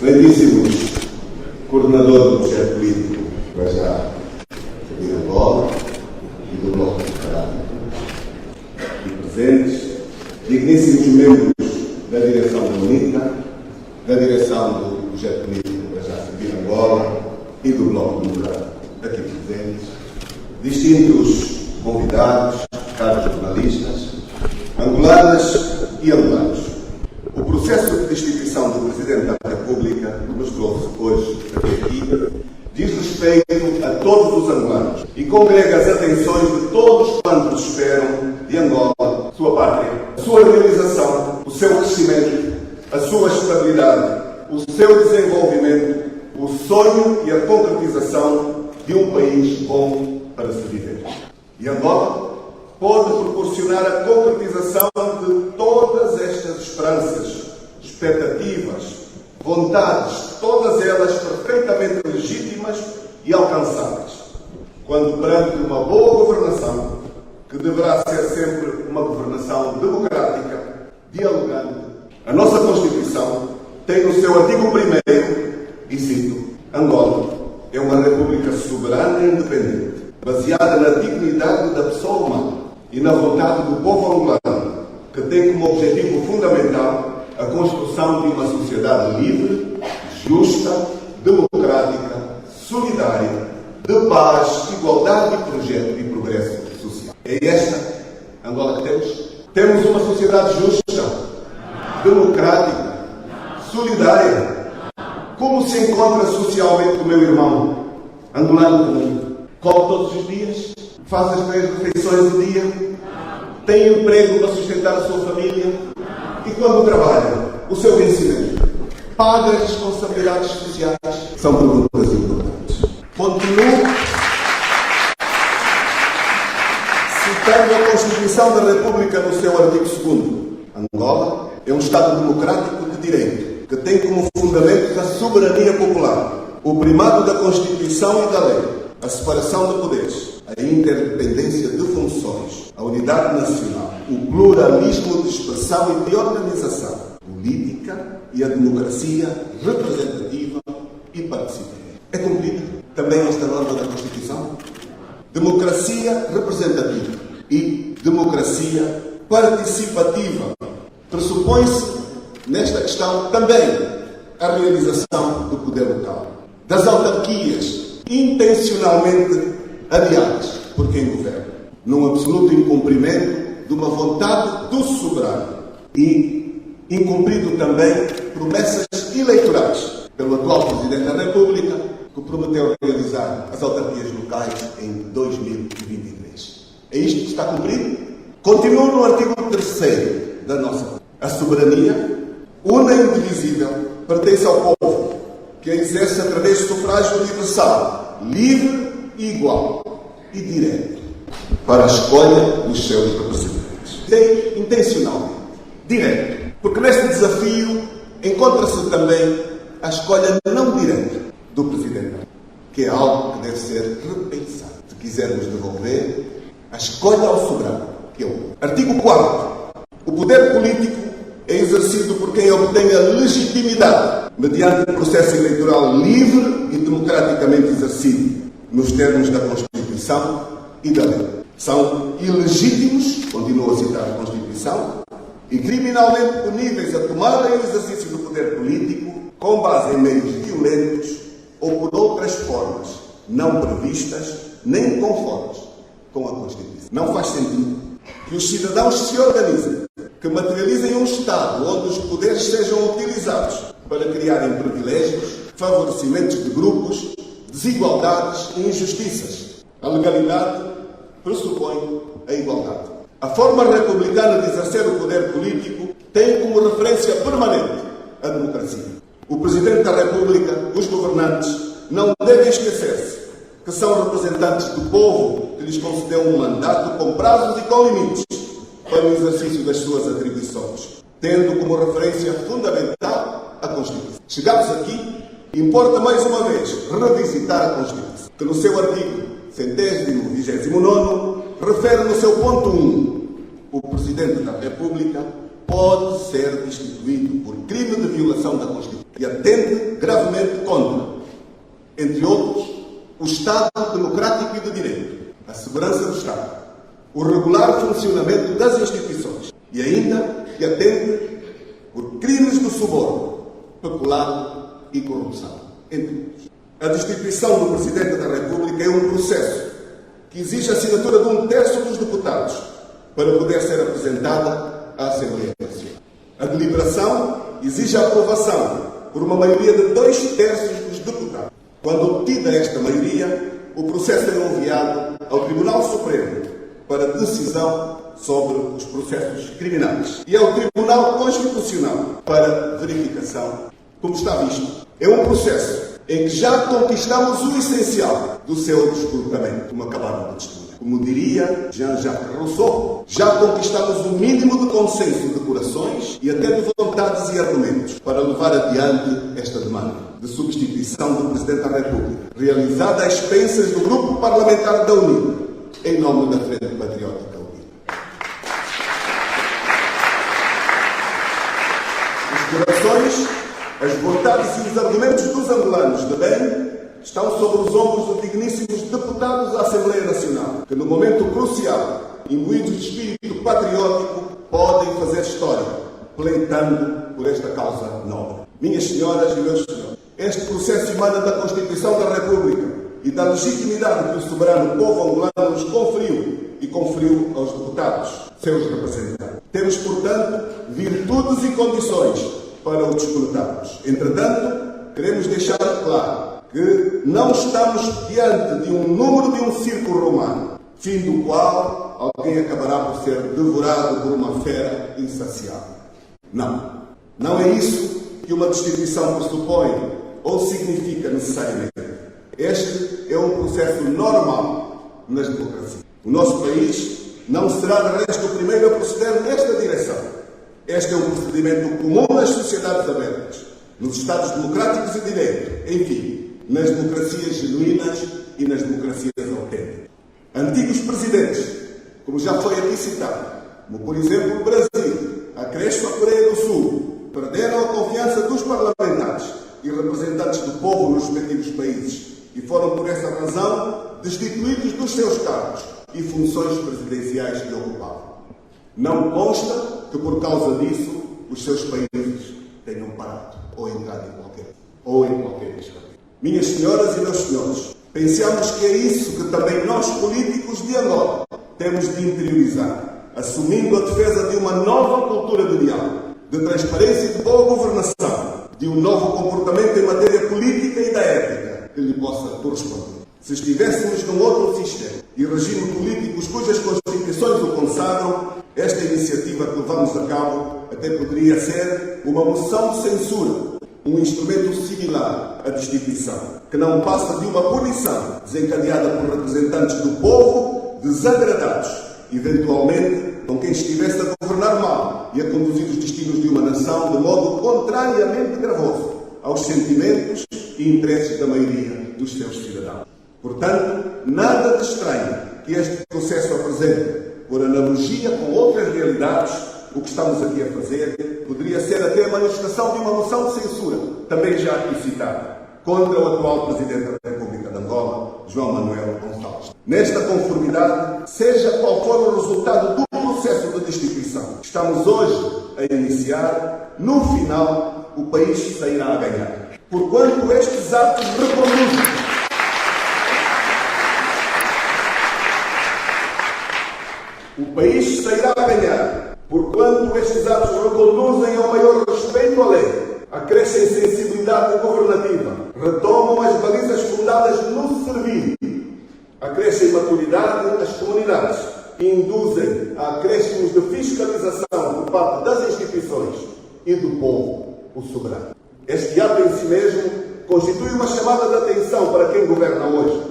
Excelentíssimos coordenador do projeto político, para já, de Angola e do Bloco Separado, e presentes, digníssimos membros da direção da UNITA, da direção do projeto político para já servir Angola e do Bloco Democrático, aqui presentes, distintos convidados, caros jornalistas, angolanas e angolanos. O processo de destituição do Presidente da República que nos trouxe hoje até aqui diz respeito a todos os angolanos e congrega as atenções de todos quantos esperam de Angola, sua pátria, a sua realização, o seu crescimento, a sua estabilidade, o seu desenvolvimento, o sonho e a concretização de um país bom para se viver. E Angola pode proporcionar a concretização de todas estas esperanças, expectativas, vontades, todas elas perfeitamente legítimas e alcançáveis, quando perante uma boa governação, que deverá ser sempre uma governação democrática, dialogante. A nossa Constituição tem no seu artigo 1º, e cito, Angola é uma república soberana e independente, baseada na dignidade da pessoa humana e na vontade do povo angolano, que tem como objetivo fundamental a construção de uma sociedade livre, justa, democrática, solidária, de paz, igualdade de projeto e progresso social. É esta Angola que temos? Temos uma sociedade justa, democrática, solidária. Como se encontra socialmente o meu irmão, angolano comum? Come todos os dias? Faz as 3 refeições do dia? Tem emprego para sustentar a sua família? E quando trabalha, o seu vencimento? Paga as responsabilidades sociais? São perguntas importantes. Continuo citando a Constituição da República no seu artigo 2º. Angola é um Estado democrático de direito, que tem como fundamento a soberania popular, o primado da Constituição e da lei, a separação de poderes, a interdependência de funções, a unidade nacional, o pluralismo de expressão e de organização política e a democracia representativa e participativa. É cumprida também esta norma da Constituição? Democracia representativa e democracia participativa. Pressupõe-se nesta questão também a realização do poder local, das autarquias intencionalmente adiadas por quem governa, num absoluto incumprimento de uma vontade do soberano e incumprido também promessas eleitorais pelo atual Presidente da República, que prometeu realizar as autarquias locais em 2023. É isto que está cumprido? Continuo no artigo 3º da nossa lei. A soberania, una e indivisível, pertence ao povo, que a exerce através do sufrágio universal, livre e igual e direto, para a escolha dos seus representantes. É intencionalmente direto, porque neste desafio encontra-se também a escolha não direta do Presidente, que é algo que deve ser repensado, se quisermos devolver a escolha ao soberano, que é o povo. Artigo 4º. O poder político é exercido por quem obtém a legitimidade mediante o processo eleitoral livre e democraticamente exercido, nos termos da Constituição e da lei. São ilegítimos, continuo a citar a Constituição, e criminalmente puníveis a tomarem o exercício do poder político com base em meios violentos ou por outras formas não previstas nem conformes com a Constituição. Não faz sentido que os cidadãos se organizem, que materializem um Estado onde os poderes sejam utilizados para criarem privilégios, favorecimentos de grupos, desigualdades e injustiças. A legalidade pressupõe a igualdade. A forma republicana de exercer o poder político tem como referência permanente a democracia. O Presidente da República, os governantes, não devem esquecer-se que são representantes do povo que lhes concedeu um mandato com prazos e com limites para o exercício das suas atribuições, tendo como referência fundamental a Constituição. Chegados aqui, importa mais uma vez revisitar a Constituição, que no seu artigo 129 refere no seu ponto 1: o Presidente da República pode ser destituído por crime de violação da Constituição e atende gravemente contra, entre outros, o Estado democrático e de direito, a segurança do Estado, o regular funcionamento das instituições e ainda que atende por crimes de suborno, peculado e corrupção, entre outros. A destituição do Presidente da República é um processo que exige a assinatura de 1/3 dos deputados para poder ser apresentada à Assembleia Nacional. A deliberação exige a aprovação por uma maioria de 2/3 dos deputados. Quando obtida esta maioria, o processo é enviado ao Tribunal Supremo para decisão sobre os processos criminais e ao Tribunal Constitucional para verificação. Como está visto, é um processo em que já conquistamos o essencial do seu desfrutamento, uma cabana de destruir. Como diria Jean-Jacques Rousseau, já conquistamos o mínimo de consenso de corações e até de vontades e argumentos para levar adiante esta demanda de substituição do Presidente da República, realizada às expensas do Grupo Parlamentar da União, em nome da Frente Patriótica Unida. Os corações, as vontades e os argumentos dos angolanos de bem estão sobre os ombros dos digníssimos deputados da Assembleia Nacional, que no momento crucial, imbuídos de espírito patriótico, podem fazer história, pleitando por esta causa nobre. Minhas senhoras e meus senhores, este processo emana da Constituição da República e da legitimidade que o soberano povo angolano nos conferiu e conferiu aos deputados, seus representantes. Temos, portanto, virtudes e condições para o desfrutarmos. Entretanto, queremos deixar claro que não estamos diante de um número de um círculo romano, fim do qual alguém acabará por ser devorado por uma fera insaciável. Não. Não é isso que uma destituição pressupõe ou significa necessariamente. Este é um processo normal nas democracias. O nosso país não será, de resto, o primeiro a proceder nesta direção. Este é um procedimento comum nas sociedades abertas, nos Estados democráticos e de direito, enfim, nas democracias genuínas e nas democracias autênticas. Antigos presidentes, como já foi aqui citado, como por exemplo o Brasil, a Crespo, a Coreia do Sul, perderam a confiança dos parlamentares e representantes do povo nos respectivos países e foram, por essa razão, destituídos dos seus cargos e funções presidenciais que ocupavam. Não consta que, por causa disso, os seus países tenham parado ou entrado em qualquer escândalo. Minhas senhoras e meus senhores, pensamos que é isso que também nós, políticos de Angola, temos de interiorizar, assumindo a defesa de uma nova cultura de diálogo, de transparência e de boa governação, de um novo comportamento em matéria política e da ética que lhe possa corresponder. Se estivéssemos num outro sistema e regime políticos cujas constituições o consagram, esta iniciativa que levamos a cabo até poderia ser uma moção de censura, um instrumento similar à destituição, que não passa de uma punição desencadeada por representantes do povo desagradados, eventualmente com quem estivesse a governar mal e a conduzir os destinos de uma nação de modo contrariamente gravoso aos sentimentos e interesses da maioria dos seus cidadãos. Portanto, nada de estranho que este processo apresente, por analogia com outras realidades, o que estamos aqui a fazer poderia ser até a manifestação de uma moção de censura, também já aqui citada, contra o atual Presidente da República de Angola, João Manuel Gonçalves. Nesta conformidade, seja qual for o resultado do processo de destituição que estamos hoje a iniciar, no final, o país sairá a ganhar. Porquanto estes atos reproduzem o país sairá a ganhar, porquanto estes atos reconduzem ao maior respeito à lei, acrescem sensibilidade governativa, retomam as balizas fundadas no servir, acrescem maturidade às comunidades e induzem a acréscimos de fiscalização por parte das instituições e do povo, o soberano. Este ato em si mesmo constitui uma chamada de atenção para quem governa hoje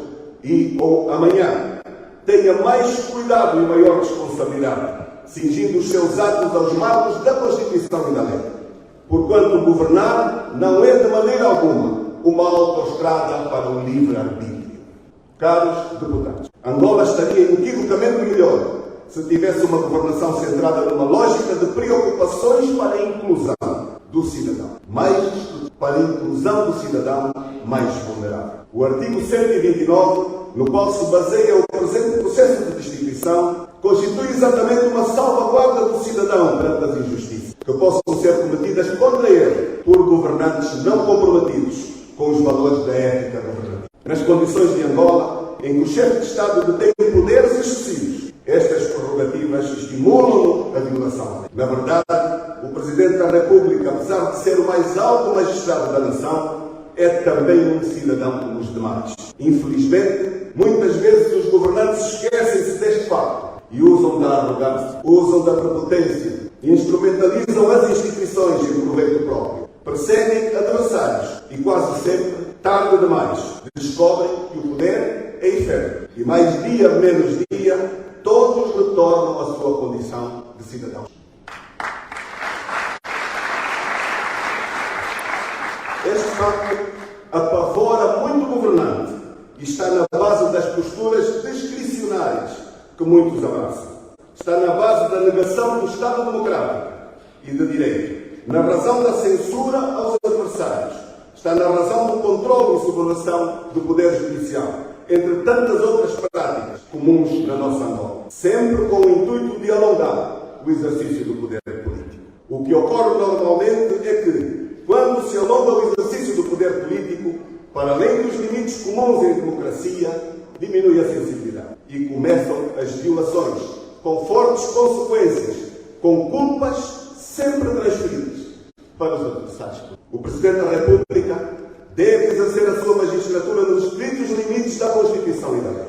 e, ou amanhã, tenha mais cuidado e maior responsabilidade, cingindo os seus atos aos marcos da Constituição e da lei. Porquanto governar não é de maneira alguma uma autoestrada para o livre-arbítrio. Caros deputados, Angola estaria inequivocamente melhor se tivesse uma governação centrada numa lógica de preocupação ações para a inclusão do cidadão. Mais para a inclusão do cidadão mais vulnerável. O artigo 129, no qual se baseia o presente processo de destituição, constitui exatamente uma salvaguarda do cidadão perante as injustiças que possam ser cometidas contra ele por governantes não comprometidos com os valores da ética governativa. Nas condições de Angola, em que o chefe de Estado detém poderes excessivos, estas prerrogativas estimulam a violação da lei. Na verdade, o Presidente da República, apesar de ser o mais alto magistrado da nação, é também um cidadão como os demais. Infelizmente, muitas vezes os governantes esquecem-se deste facto e usam da arrogância, usam da prepotência, instrumentalizam as instituições em proveito próprio, perseguem adversários e quase sempre, tarde demais, descobrem que o poder é efêmero e mais dia menos dia todos retornam à sua condição de cidadãos. Este facto apavora muito o governante e está na base das posturas discricionárias que muitos abraçam. Está na base da negação do Estado Democrático e de Direito, na razão da censura aos adversários, está na razão do controle e sublevação do Poder Judicial, entre tantas outras práticas comuns na nossa Angola, sempre com o intuito de alongar o exercício do poder político. O que ocorre normalmente é que, quando se alonga o exercício do poder político, para além dos limites comuns em democracia, diminui a sensibilidade e começam as violações, com fortes consequências, com culpas sempre transferidas para os adversários. O Presidente da República deve exercer a sua magistratura nos estritos limites da Constituição e da lei.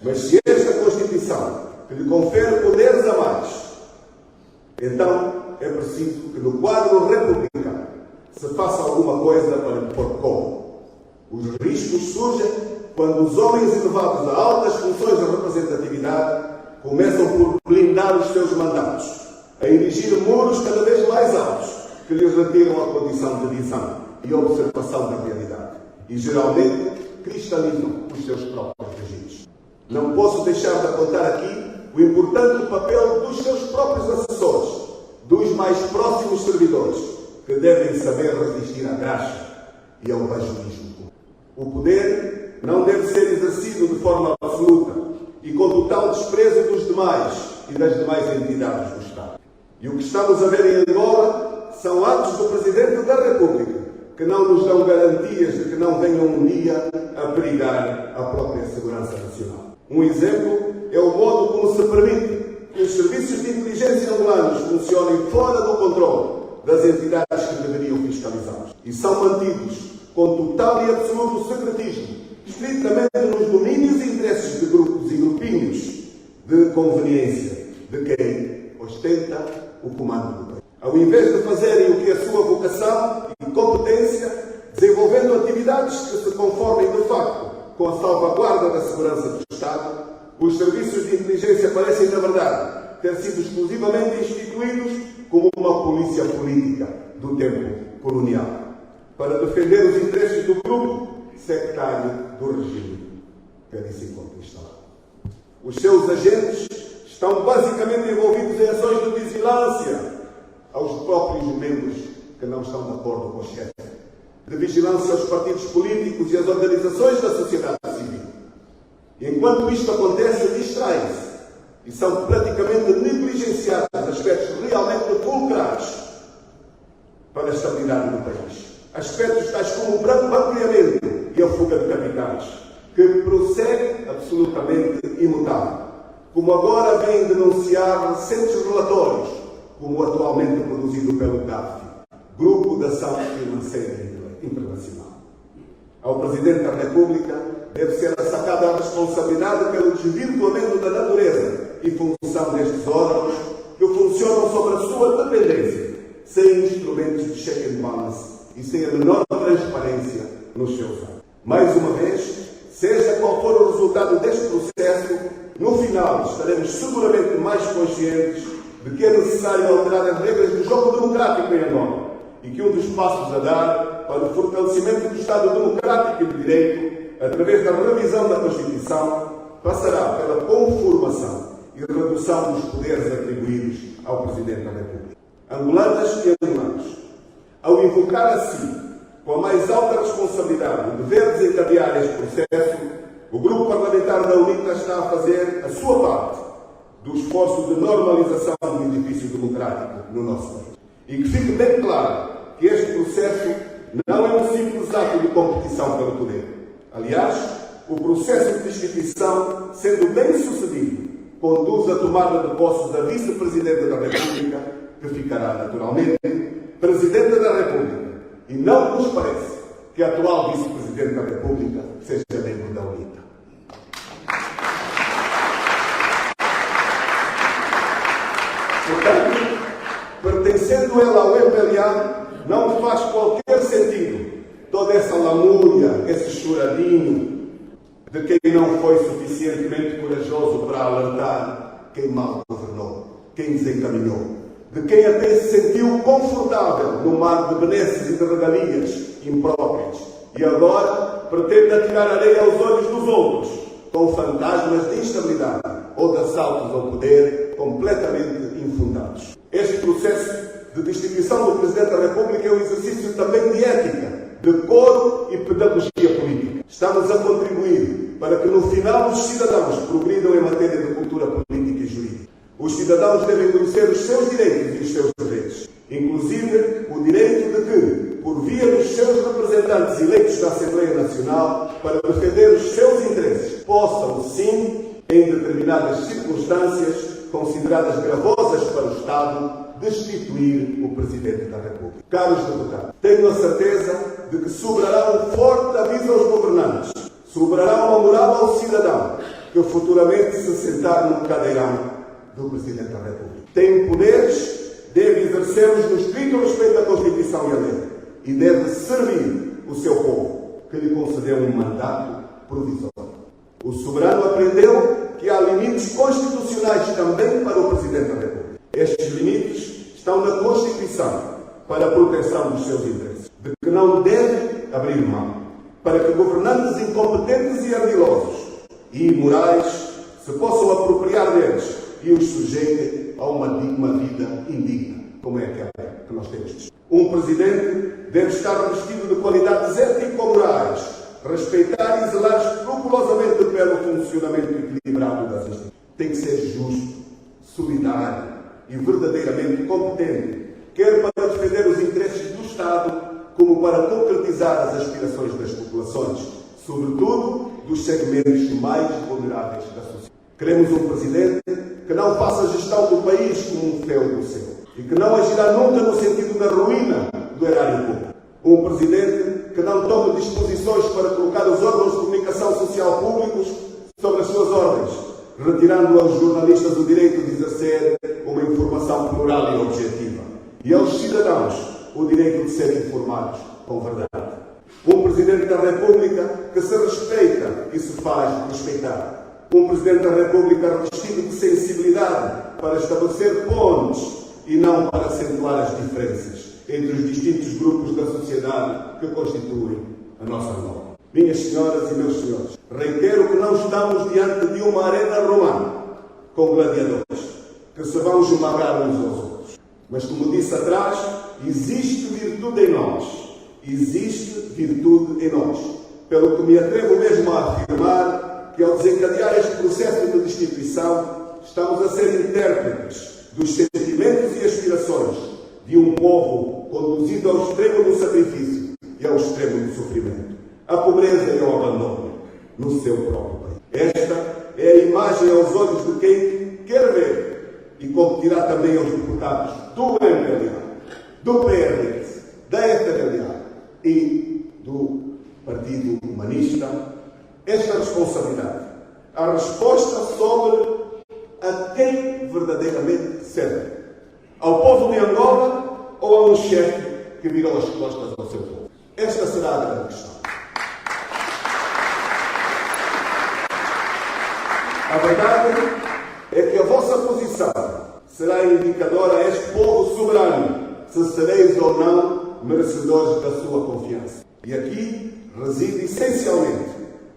Mas se esta Constituição que lhe confere poderes a mais, então é preciso que no quadro republicano se faça alguma coisa para lhe pôr colo. Os riscos surgem quando os homens elevados a altas funções de representatividade começam por blindar os seus mandatos, a erigir muros cada vez mais altos que lhes retiram a condição de visão e observação da realidade e, geralmente, cristalizam os seus próprios regimes. Não posso deixar de apontar aqui o importante papel dos seus próprios assessores, dos mais próximos servidores, que devem saber resistir à graxa e ao bajuísmo. O poder não deve ser exercido de forma absoluta e com total desprezo dos demais e das demais entidades do Estado. E o que estamos a ver em Angola são atos do Presidente da República que não nos dão garantias de que não venham um dia a perigar a própria segurança nacional. Um exemplo é o modo como se permite que os serviços de inteligência angolanos funcionem fora do controle das entidades que deveriam fiscalizá-los e são mantidos com total e absoluto secretismo, estritamente nos domínios e interesses de grupos e grupinhos de conveniência de quem ostenta o comando do país. Ao invés de fazerem o que é a sua vocação e competência, desenvolvendo atividades que se conformem de facto com a salvaguarda da segurança do Estado, os serviços de inteligência parecem, na verdade, ter sido exclusivamente instituídos como uma polícia política do tempo colonial, para defender os interesses do grupo sectário do regime que ali se encontra instalado. Os seus agentes estão basicamente envolvidos em ações de vigilância aos próprios membros que não estão de acordo com o chefe, de vigilância aos partidos políticos e às organizações da sociedade civil. E enquanto isto acontece, distraem-se e são praticamente negligenciados aspectos realmente fulcrais para a estabilidade do país. Aspectos tais como o branqueamento e a fuga de capitais, que prossegue absolutamente imutável, como agora vêm denunciar recentes relatórios, como o atualmente produzido pelo GAFI, Grupo de Ação Financeira Internacional. Ao Presidente da República deve ser sacada a responsabilidade pelo desvirtuamento da natureza e função destes órgãos que funcionam sobre a sua dependência, sem instrumentos de check and balance e sem a menor transparência nos seus atos. Mais uma vez, seja qual for o resultado deste processo, no final estaremos seguramente mais conscientes de que é necessário alterar as regras do jogo democrático em Angola e que um dos passos a dar para o fortalecimento do Estado democrático e de direito, através da revisão da Constituição, passará pela conformação e redução dos poderes atribuídos ao Presidente da República. angolanas e angolanos, ao invocar a si, com a mais alta responsabilidade, o dever de desencadear este processo, o Grupo Parlamentar da UNITA está a fazer a sua parte do esforço de normalização do edifício democrático no nosso país. E que fique bem claro que este processo não é um simples ato de competição pelo poder. Aliás, o processo de destituição, sendo bem sucedido, conduz à tomada de posse da Vice-Presidente da República, que ficará naturalmente Presidente da República. E não nos parece que a atual Vice-Presidente da República seja membro da UNITA. Portanto, pertencendo ela ao MPLA, não faz qualquer sentido toda essa lamúria, esse choradinho de quem não foi suficientemente corajoso para alertar quem mal governou, quem desencaminhou, de quem até se sentiu confortável no mar de benesses e de regalias impróprias e agora pretende atirar areia aos olhos dos outros com fantasmas de instabilidade ou de assaltos ao poder completamente infundados. Este processo de destituição do Presidente da República é um exercício também de ética, de coro e pedagogia política. Estamos a contribuir para que no final os cidadãos progridam em matéria de cultura política e jurídica. Os cidadãos devem conhecer os seus direitos e os seus deveres, inclusive o direito de que, por via dos seus representantes eleitos na Assembleia Nacional, para defender os seus interesses, possam, sim, em determinadas circunstâncias consideradas gravosas para o Estado, destituir o Presidente da República. Caros deputados, tenho a certeza de que sobrará um forte aviso aos governantes, sobrará uma moral ao cidadão que futuramente se sentar no cadeirão do Presidente da República. Tem poderes, deve exercê-los no estrito respeito da Constituição e a lei e deve servir o seu povo, que lhe concedeu um mandato provisório. O soberano aprendeu que há limites constitucionais também para o Presidente da República. Estes limites estão na Constituição para a proteção dos seus interesses, de que não deve abrir mão, para que governantes incompetentes e ardilosos e imorais se possam apropriar deles e os sujeitem a uma vida indigna, como é aquela que nós temos. Um Presidente deve estar revestido de qualidades ético-morais, respeitar e zelar escrupulosamente pelo funcionamento equilibrado das instituições. Tem que ser justo, solidário e verdadeiramente competente, quer para defender os interesses do Estado, como para concretizar as aspirações das populações, sobretudo dos segmentos mais vulneráveis da sociedade. Queremos um Presidente que não faça a gestão do país como um feudo seu e que não agirá nunca no sentido da ruína do erário público. Um Presidente que não tome disposições para colocar os órgãos de comunicação social públicos sobre as suas ordens, retirando aos jornalistas o direito de exercer uma informação plural e objetiva, e aos cidadãos o direito de serem informados com verdade. Um Presidente da República que se respeita e se faz respeitar. Um Presidente da República revestido de sensibilidade para estabelecer pontes e não para acentuar as diferenças entre os distintos grupos da sociedade que constituem a nossa Angola. Minhas senhoras e meus senhores, reitero que não estamos diante de uma arena romana com gladiadores que se vão esmagar uns aos outros. Mas, como disse atrás, existe virtude em nós. Existe virtude em nós. Pelo que me atrevo mesmo a afirmar que, ao desencadear este processo de destituição, estamos a ser intérpretes dos sentimentos e aspirações de um povo conduzido ao extremo do sacrifício e ao extremo do sofrimento, à pobreza e ao abandono no seu próprio país. Esta é a imagem aos olhos de quem quer ver e competirá também aos deputados do MPLA, do PRS, da FDLA e do Partido Humanista esta responsabilidade. A resposta sobre a quem verdadeiramente serve. Ao povo de Angola ou a um chefe que virou as costas ao seu povo? Esta será a grande questão. A verdade é que a vossa posição será indicadora a este povo soberano se sereis ou não merecedores da sua confiança. E aqui reside essencialmente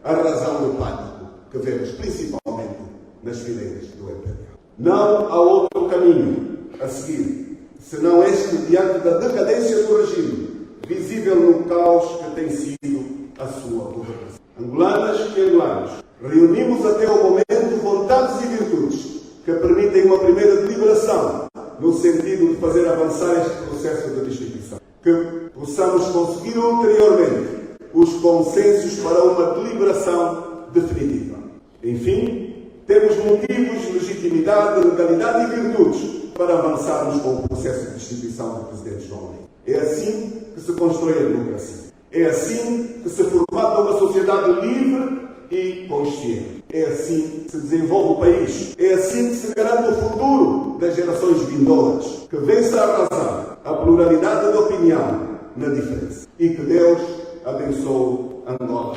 a razão do pânico que vemos principalmente nas fileiras do MPLA. Não há outro caminho a seguir senão este diante da decadência do regime, visível no caos que tem sido a sua governação. Angolanas e angolanos, reunimos até o momento vontades e virtudes que permitem uma primeira deliberação no sentido de fazer avançar este processo de destituição. Que possamos conseguir ulteriormente os consensos para uma deliberação definitiva. Enfim, temos motivos, legitimidade, legalidade e virtudes para avançarmos com o processo de destituição do Presidente João Lourenço. É assim que se constrói a democracia. É assim que se formata uma sociedade livre e consciente. É assim que se desenvolve o país. É assim que se garante o futuro das gerações vindouras, que vença a razão, a pluralidade de opinião na diferença. E que Deus abençoe Angola.